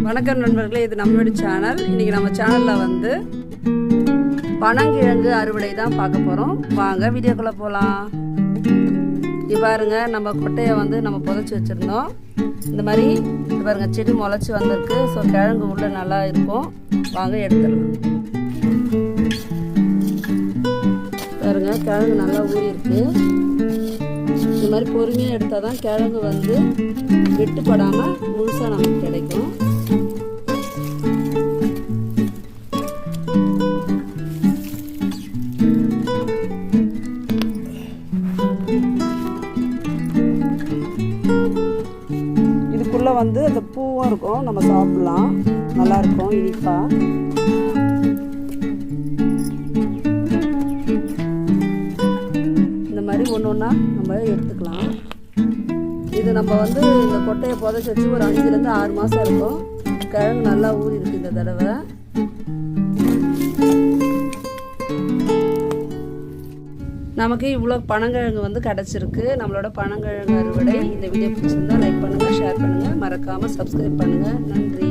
வணக்கம் நண்பர்களே, இது நம்மளோட சேனல். இன்னைக்கு நம்ம சேனலில் வந்து பனங்கிழங்கு அறுவடை தான் பார்க்க போகிறோம். வாங்க வீடியோக்குள்ளே போகலாம். இது பாருங்க, நம்ம கொட்டையை வந்து நம்ம புதைச்சி வச்சுருந்தோம். இந்த மாதிரி இது பாருங்க, செடி முளைச்சி வந்திருக்கு. ஸோ கிழங்கு உள்ளே நல்லா இருக்கும். வாங்க எடுத்துடலாம். பாருங்க, கிழங்கு நல்லா ஊறி இருக்கு. இந்த மாதிரி பொறுமையாக எடுத்தால் தான் கிழங்கு வந்து வெட்டுப்படாமல் முழுசாக நமக்கு கிடைக்கும். இதுக்குள்ளே வந்து அந்த பூவும் இருக்கும், நம்ம சாப்பிடலாம். நல்லா இருக்கும், இனிப்பா. இந்த மாதிரி ஒன்று ஒன்றா நம்ம எடுத்துக்கலாம். இது நம்ம வந்து இந்த கொட்டையை புதைச்சி வச்சு ஒரு 5லேருந்து 6 மாதம் இருக்கும். கிழங்கு நல்லா ஊறி இருக்கு இந்த தடவை. நமக்கு இவ்வளோ பனங்கிழங்கு வந்து கிடச்சிருக்கு. நம்மளோட பனங்கிழங்கு அறுவடை. இந்த வீடியோ பிடிச்சிருந்தா லைக் பண்ணுங்கள், ஷேர் பண்ணுங்கள், மறக்காமல் சப்ஸ்கிரைப் பண்ணுங்கள். நன்றி.